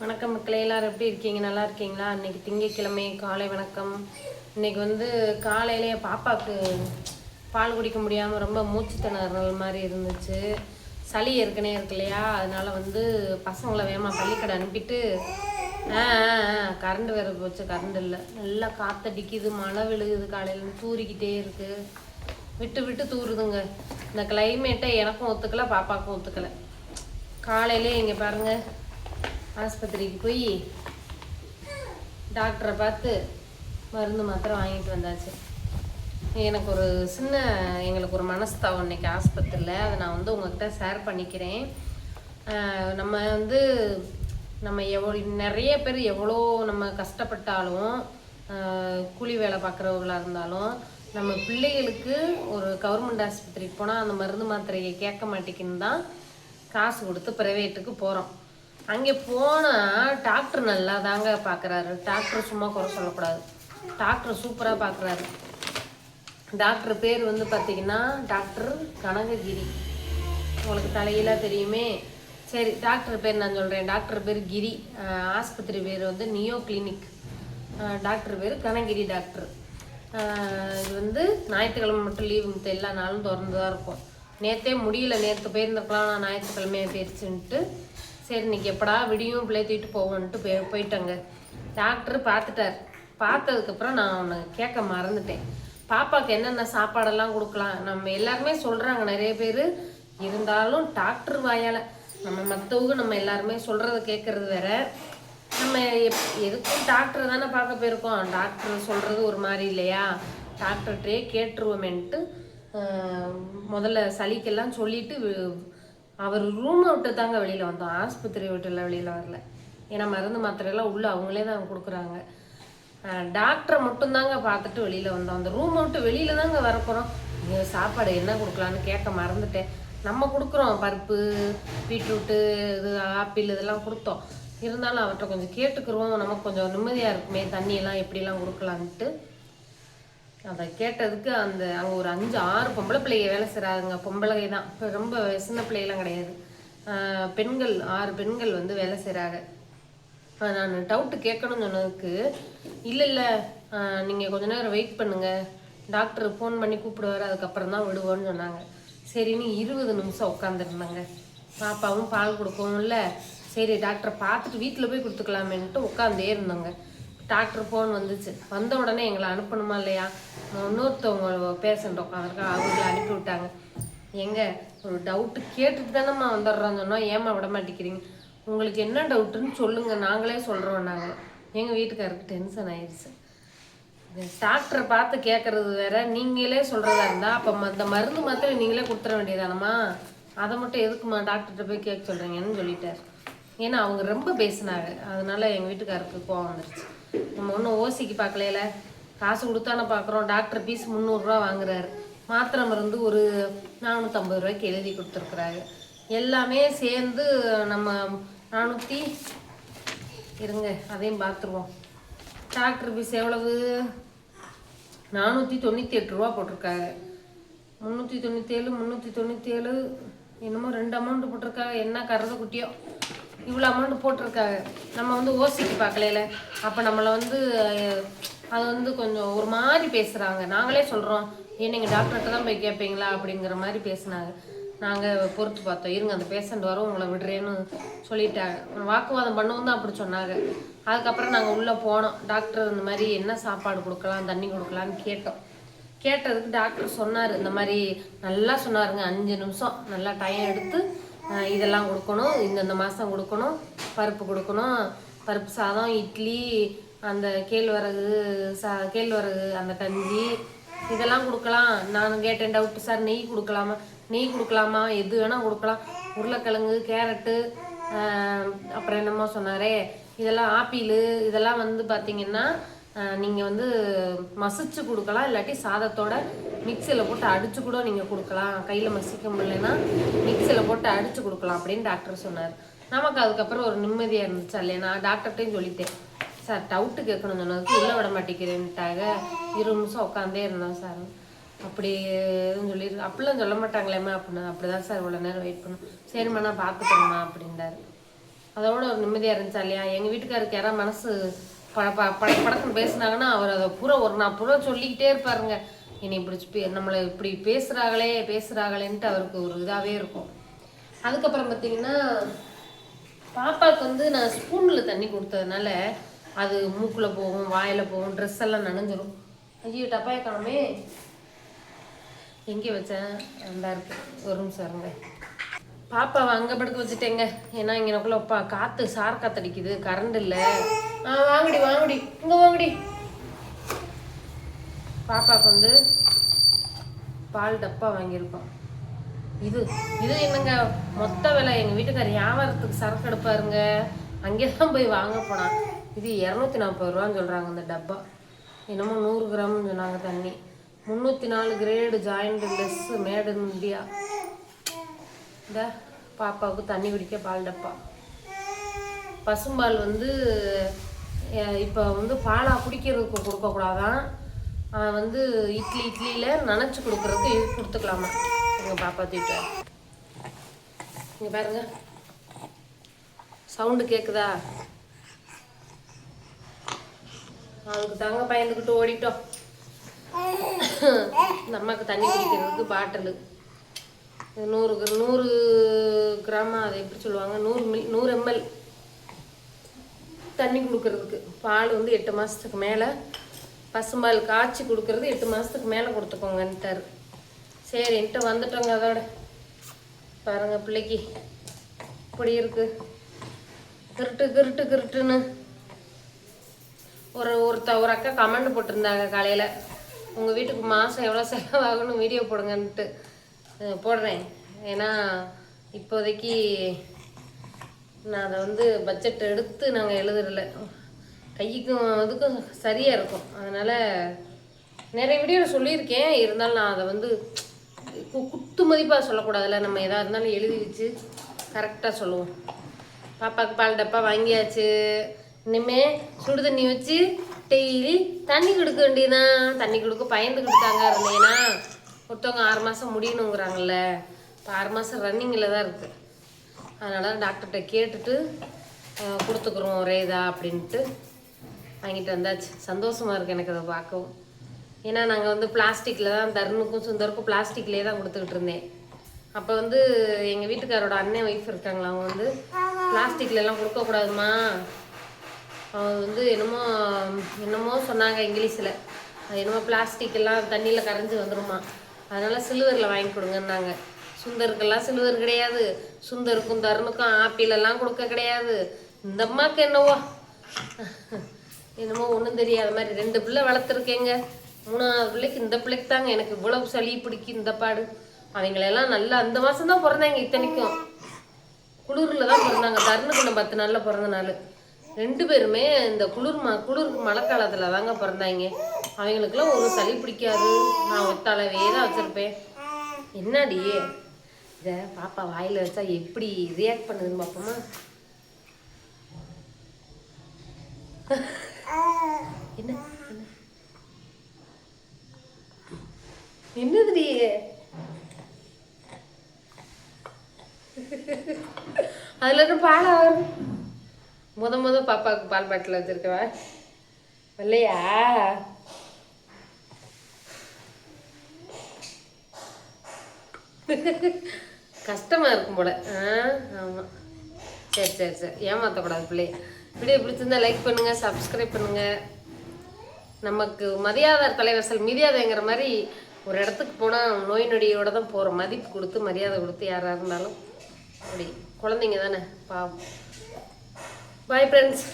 வணக்கம் மக்களே, எல்லாரும் எப்படி இருக்கீங்க? நல்லா இருக்கீங்களா? இன்னைக்கு திங்கட்கிழமை காலை வணக்கம். இன்னைக்கு வந்து காலையிலே பாப்பாவுக்கு பால் குடிக்க முடியாமல் ரொம்ப மூச்சு திணறல் மாதிரி இருந்துச்சு. சளி ஏற்கனவே இருக்கு இல்லையா, அதனால வந்து பசங்களை வேகமாக பள்ளிக்கடை அனுப்பிட்டு கரண்ட் வேறு போச்சு. கரண்ட் இல்லை, நல்லா காற்றடிக்குது, மழை விழுகுது, காலையில் தூரிக்கிட்டே இருக்குது, விட்டு விட்டு தூருதுங்க. இந்த கிளைமேட்டை எனக்கும் ஒத்துக்கலை, பாப்பாவுக்கும் ஒத்துக்கலை. காலையிலே இங்கே பாருங்கள், ஆஸ்பத்திரிக்கு போய் டாக்டரை பார்த்து மருந்து மாத்திரை வாங்கிட்டு வந்தாச்சு. எனக்கு ஒரு எங்களுக்கு ஒரு மனஸ்தாபம் இன்னைக்கு ஆஸ்பத்திரியில், அதை நான் வந்து உங்கள்கிட்ட ஷேர் பண்ணிக்கிறேன். நம்ம நிறைய பேர் எவ்வளோ நம்ம கஷ்டப்பட்டாலும், கூலி வேலை பார்க்குறவங்களாக இருந்தாலும், நம்ம பிள்ளைகளுக்கு ஒரு கவர்மெண்ட் ஆஸ்பத்திரிக்கு போனால் அந்த மருந்து மாத்திரையை கேட்க மாட்டேங்குன்னு தான் காசு கொடுத்து ப்ரைவேட்டுக்கு போகிறோம். அங்கே போனால் டாக்டர் நல்லா தாங்க பார்க்குறாரு. டாக்டர் சும்மா குறை சொல்லக்கூடாது, டாக்டர் சூப்பராக பார்க்குறாரு. டாக்டர் பேர் வந்து பார்த்திங்கன்னா டாக்டர் கனககிரி. உங்களுக்கு தலையிலாம் தெரியுமே. சரி, டாக்டர் பேர் நான் சொல்கிறேன். டாக்டர் பேர் கிரி, ஆஸ்பத்திரி பேர் வந்து நியோ கிளினிக், டாக்டர் பேர் கனகிரி டாக்டர். இது வந்து ஞாயிற்றுக்கிழமை மட்டும் லீவு, மித்த எல்லா நாளும் திறந்து தான் இருக்கும். நேற்றே முடியல, நேற்று போயிருந்துருக்கலாம், நான் ஞாயிற்றுக்கிழமையாக போயிடுச்சுன்ட்டு சரி இன்னைக்கு எப்படா விடியும் பிள்ளை தூக்கிட்டு போவோன்ட்டு போயிட்டேங்க. டாக்டர் பார்த்துட்டார். பார்த்ததுக்கப்புறம் நான் ஒன்று கேட்க மறந்துட்டேன். பாப்பாவுக்கு என்னென்ன சாப்பாடெல்லாம் கொடுக்கலாம் நம்ம எல்லாருமே சொல்கிறாங்க நிறைய பேர். இருந்தாலும் டாக்டர் வாயால் நம்ம எல்லாருமே சொல்கிறத கேட்குறது வேற. நம்ம எதுக்கும் டாக்டர் தானே பார்க்க போயிருக்கோம். டாக்டர் சொல்கிறது ஒரு மாதிரி இல்லையா, டாக்டர்கிட்டே கேட்டுருவோமேன்ட்டு முதல்ல சளிக்கெல்லாம் சொல்லிட்டு அவர் ரூமை விட்டு தாங்க வெளியில் வந்தோம். ஆஸ்பத்திரி விட்டுல வெளியில் வரல. ஏன்னா மருந்து மாத்திரையெல்லாம் உள்ளே அவங்களே தான் கொடுக்குறாங்க. டாக்டரை மட்டும்தாங்க பார்த்துட்டு வெளியில் வந்தோம். அந்த ரூமை விட்டு வெளியில் தாங்க வரப்போகிறோம். சாப்பாடு என்ன கொடுக்கலான்னு கேட்க மறந்துட்டேன். நம்ம கொடுக்குறோம் பருப்பு, பீட்ரூட்டு, இது ஆப்பிள் இதெல்லாம் கொடுத்தோம். இருந்தாலும் அவர்கிட்ட கொஞ்சம் கேட்டுக்குருவோம், நமக்கு கொஞ்சம் நிம்மதியாக இருக்குமே, தண்ணியெல்லாம் எப்படிலாம் கொடுக்கலான்ட்டு. அதை கேட்டதுக்கு அங்கே ஒரு 5-6 பொம்பளை பிள்ளைங்க வேலை செய்கிறாங்க. பொம்பளை தான், இப்போ ரொம்ப சின்ன பிள்ளைகளாம் கிடையாது. பெண்கள் 6 பெண்கள் வந்து வேலை செய்கிறாங்க. நான் டவுட்டு கேட்கணும்னு சொன்னதுக்கு இல்லை நீங்கள் கொஞ்ச நேரம் வெயிட் பண்ணுங்கள், டாக்டர் ஃபோன் பண்ணி கூப்பிடுவார், அதுக்கப்புறம் தான் விடுவோன்னு சொன்னாங்க. சரின்னு 20 நிமிஷம் உட்காந்துருந்தாங்க. பாப்பாவும் பால் கொடுக்கவும் இல்லை. சரி டாக்டரை பார்த்துட்டு வீட்டில் போய் கொடுத்துக்கலாமேன்ட்டு உட்காந்தே இருந்தாங்க. டாக்டர் ஃபோன் வந்துச்சு. வந்த உடனே எங்களை அனுப்பணுமா இல்லையா, இன்னொருத்தவங்க பேஷண்ட் உட்காந்துருக்கா, அவங்கள அனுப்பி விட்டாங்க. ஒரு டவுட்டு கேட்டுட்டு தானேம்மா வந்துடுறோன்னு சொன்னால் ஏமா விட மாட்டேங்கிறீங்க, உங்களுக்கு என்ன டவுட்டுன்னு சொல்லுங்கள், நாங்களே சொல்கிறோம். நாங்கள் எங்கள் வீட்டுக்காருக்கு டென்ஷன் ஆயிடுச்சு. டாக்டரை பார்த்து கேட்குறது வேற, நீங்களே சொல்கிறதா இருந்தால் அப்போ அந்த மருந்து மாத்திரை நீங்களே கொடுத்துட வேண்டியதானம்மா, அதை மட்டும் எதுக்குமா டாக்டர்கிட்ட போய் கேட்க சொல்கிறீங்கன்னு சொல்லிட்டார். ஏன்னா அவங்க ரொம்ப பேசினாங்க. அதனால எங்கள் வீட்டுக்காருக்கு கோவம் வந்துருச்சு. நம்ம ஒன்றும் ஓசிக்கு பார்க்கல, காசு கொடுத்தானே பார்க்குறோம். டாக்டர் ஃபீஸ் 300 ரூபா வாங்குறாரு. மாத்திரை மருந்து ஒரு 450 ரூபாய்க்கு எழுதி கொடுத்துருக்குறாரு. எல்லாமே சேர்ந்து நம்ம 400 இருங்க அதையும் பார்த்துருவோம். டாக்டர் ஃபீஸ் எவ்வளவு? 498 ரூபா போட்டிருக்காங்க. 397 397 என்னமோ 2 அமௌண்ட் போட்டிருக்காங்க. என்ன கறத குட்டியோ இவ்வளோ அமௌண்ட் போட்டிருக்காங்க. நம்ம வந்து ஓசிக்கு பார்க்கல, அப்போ நம்மளை வந்து அது வந்து கொஞ்சம் ஒரு மாதிரி பேசுகிறாங்க. நாங்களே சொல்கிறோம், ஏன் நீங்கள் டாக்டர்கிட்ட தான் போய் கேட்பீங்களா அப்படிங்கிற மாதிரி பேசுனாங்க. நாங்கள் பொறுத்து பார்த்தோம். இருங்க அந்த பேஷண்ட் வரும், உங்களை விடுறேன்னு சொல்லிட்டாங்க. வாக்குவாதம் பண்ணவும் தான் அப்படி சொன்னாங்க. அதுக்கப்புறம் நாங்கள் உள்ளே போனோம். டாக்டர் இந்த மாதிரி என்ன சாப்பாடு கொடுக்கலாம், தண்ணி கொடுக்கலான்னு கேட்டோம். கேட்டதுக்கு டாக்டர் சொன்னார், இந்த மாதிரி நல்லா சொன்னாருங்க. 5 நிமிஷம் நல்லா டைம் எடுத்து இதெல்லாம் கொடுக்கணும், இந்த மாதம் கொடுக்கணும், பருப்பு கொடுக்கணும், பருப்பு சாதம், இட்லி, அந்த கேழ்வரகு அந்த கஞ்சி இதெல்லாம் கொடுக்கலாம். நான் கேட்டேன் டவுட்டு, சார் நெய் கொடுக்கலாமா, எது வேணால் கொடுக்கலாம், உருளைக்கிழங்கு, கேரட்டு, அப்புறம் என்னமோ சொன்னாரே இதெல்லாம் ஆப்பிள், இதெல்லாம் வந்து பார்த்திங்கன்னா நீங்கள் வந்து மசிச்சு கொடுக்கலாம், இல்லாட்டி சாதத்தோட மிக்சியில் போட்டு அடித்து கூட நீங்கள் கொடுக்கலாம், கையில் மசிக்க முடியலன்னா மிக்சியில் போட்டு அடித்து கொடுக்கலாம் அப்படின்னு டாக்டர் சொன்னார். நமக்கு அதுக்கப்புறம் ஒரு நிம்மதியாக இருந்துச்சு இல்லையா. நான் டாக்டர்கிட்டையும் சொல்லிட்டேன், சார் டவுட்டு கேட்கணும்னு சொன்னதுக்கு உள்ளே விட மாட்டேங்கிறேன்ட்டாங்க. 20 நிமிஷம் உட்காந்தே இருந்தோம் சார். அப்படி எதுவும் சொல்லியிருக்கு, அப்படிலாம் சொல்ல மாட்டாங்களேம்மா அப்படின்னு. அப்படி தான் சார் இவ்வளோ நேரம் வெயிட் பண்ணும். சரிம்மா நான் பார்த்துக்கிறேம்மா அப்படின்றாரு. அதோட ஒரு நிம்மதியாக இருந்துச்சா இல்லையா? எங்கள் வீட்டுக்காருக்கு யாராவது மனசு படக்குன்னு பேசுனாங்கன்னா அவர் அதை பூரா ஒரு நான் பூரா சொல்லிக்கிட்டே இருப்பாருங்க. என்னை இப்படி நம்மளை இப்படி பேசுகிறாங்களேன்ட்டு அவருக்கு ஒரு இதாகவே இருக்கும். அதுக்கப்புறம் பார்த்தீங்கன்னா பாப்பாவுக்கு வந்து நான் ஸ்பூனில் தண்ணி கொடுத்ததுனால அது மூக்கில் போகும், வாயில் போகும், ட்ரெஸ் எல்லாம் நனைஞ்சிரும். ஐயோ டப்பாயை காணமே, எங்கே வச்சேன்? அந்த இருக்கு, ஒரு நிமிஷம் இருங்க. பாப்பாவை அங்கே படுக்க வச்சுட்டேங்க. ஏன்னா இங்கே எனக்குள்ள காற்று சார் காற்றடிக்குது, கரண்ட் இல்லை. வாங்கடி இங்கே வாங்கடி. பாப்பாவுக்கு வந்து பால் டப்பா வாங்கியிருக்கோம். இது என்னங்க மொத்த விலை. எங்கள் வீட்டுக்கார் வியாபாரத்துக்கு சரக்கு எடுப்பாருங்க, அங்கே தான் போய் வாங்க போனான். இது 240 ரூபான்னு சொல்கிறாங்க இந்த டப்பா. என்னமோ 100 கிராம்னு சொன்னாங்க. தண்ணி 304 grade joint less made in India. இந்த பாப்பாவுக்கு தண்ணி குடிக்க பால் டப்பா. பசும்பால் வந்து இப்போ வந்து பாலாக குடிக்கிறதுக்கு கொடுக்கக்கூடாதான், வந்து இட்லியில் நனைச்சி கொடுக்குறதுக்கு இது கொடுத்துக்கலாமா. எங்கள் பாப்பா தீட்டு இங்கே பாருங்க, சவுண்டு கேட்குதா? அதுக்கு தாங்க பயந்துக்கிட்டு ஓடிட்டோம். இந்த அம்மாவுக்கு தண்ணி குடிக்கிறதுக்கு பாட்டிலு 100 கிராமா, அதை எப்படி சொல்லுவாங்க, 100 ml தண்ணி கொடுக்கறதுக்கு. பால் வந்து 8 மாதத்துக்கு மேலே, பசும்பால் காய்ச்சி கொடுக்கறது 8 மாதத்துக்கு மேலே கொடுத்துக்கோங்கன்ட்டார். சரின்ட்டு வந்துட்டோங்க. அதோட பாருங்க பிள்ளைக்கு இப்படி இருக்கு, கிருட்டுன்னு. ஒரு அக்கா கமெண்ட் போட்டிருந்தாங்க காலையில், உங்கள் வீட்டுக்கு மாதம் எவ்வளோ செலவாகணும் வீடியோ போடுங்கன்ட்டு. போடுறேன். ஏன்னா இப்போதைக்கு நான் அதை வந்து பட்ஜெட் எடுத்து நாங்கள் எழுதுறதில்ல, கைக்கும் அதுக்கும் சரியாக இருக்கும். அதனால் நிறைய வீடியோவில் சொல்லியிருக்கேன். இருந்தாலும் நான் அதை வந்து குத்து மதிப்பாக சொல்லக்கூடாதுல்ல, நம்ம எதாக இருந்தாலும் எழுதி வச்சு கரெக்டாக சொல்லுவோம். பாப்பாவுக்கு பால் டப்பா வாங்கியாச்சு. இனிமே சுடு தண்ணி வச்சு டெய்லி தண்ணி கொடுக்க வேண்டியதான். தண்ணி கொடுக்க பயந்துக்கிட்டு தாங்க இருந்தேன்னா, ஒருத்தவங்க 6 மாதம் முடியணுங்கிறாங்கல்ல. இப்போ 6 மாதம் ரன்னிங்கில் தான் இருக்குது. அதனால் டாக்டர்கிட்ட கேட்டுட்டு கொடுத்துக்குறோம் ஒரே இதா அப்படின்ட்டு வாங்கிட்டு வந்தாச்சு. சந்தோஷமாக இருக்குது எனக்கு அதை பார்க்கவும். ஏன்னா நாங்கள் வந்து பிளாஸ்டிக்கில் தான், தருணுக்கும் சுந்தருக்கும் பிளாஸ்டிக்லேயே தான் கொடுத்துக்கிட்டு இருந்தேன். அப்போ வந்து எங்கள் வீட்டுக்காரோட அண்ணன் ஒய்ஃப் இருக்காங்களா, அவங்க வந்து பிளாஸ்டிக்லலாம் கொடுக்கக்கூடாதுமா, அவங்க வந்து என்னமோ சொன்னாங்க இங்கிலீஷில். அது என்னமோ பிளாஸ்டிக்கெல்லாம் தண்ணியில் கரைஞ்சி வந்துடுமா, அதனால் சில்வரில் வாங்கி கொடுங்கன்னாங்க. சுந்தருக்கெல்லாம் சில்வர் கிடையாது, சுந்தருக்கும் தருணுக்கும் ஆப்பிளெல்லாம் கொடுக்க கிடையாது. இந்த அம்மாவுக்கு என்னமோ ஒன்றும் தெரியாத மாதிரி 2 பிள்ளை வளர்த்துருக்கேங்க. 3ஆவது பிள்ளைக்கு, இந்த பிள்ளைக்கு தாங்க எனக்கு இவ்வளவு சளி பிடிக்கும் இந்த பாடு. அவங்களெல்லாம் நல்லா அந்த மாதம் தான் பிறந்தாங்க. இத்தனைக்கும் குளிரில் தான் பிறந்தாங்க. தருணுக்கு இன்னும் 10 நாளில் பிறந்த நாள். 2 பேருமே இந்த குளிர் மழை காலத்தில் தாங்க பிறந்தாங்க. அவங்களுக்குலாம் ஒரு சளி பிடிக்காது. நான் ஒத்தாளவே தான் வச்சுருப்பேன். என்னடி இதை பாப்பா வாயில் வச்சா எப்படி ரியாக்ட் பண்ணுதுன்னு பார்ப்போமா? என்ன என்னதுடி? அதுல இருந்து பாலா வரும். முத பாப்பாவுக்கு பால் பாட்டில் வச்சிருக்கவா இல்லையா? கஷ்டமா இருக்கும் போல. ஆமாம், சரி ஏமாற்றக்கூடாது பிள்ளைய. வீடியோ பிடிச்சிருந்தா லைக் பண்ணுங்க, சப்ஸ்கிரைப் பண்ணுங்க. நமக்கு மரியாதை தலைவசல் மிதியாதைங்கிற மாதிரி ஒரு இடத்துக்கு போனால் நோய் நொடியோடு தான் போகிறோம். மதிப்பு கொடுத்து மரியாதை கொடுத்து யாராக இருந்தாலும் அப்படி. குழந்தைங்க தானே பாவம். Bye friends.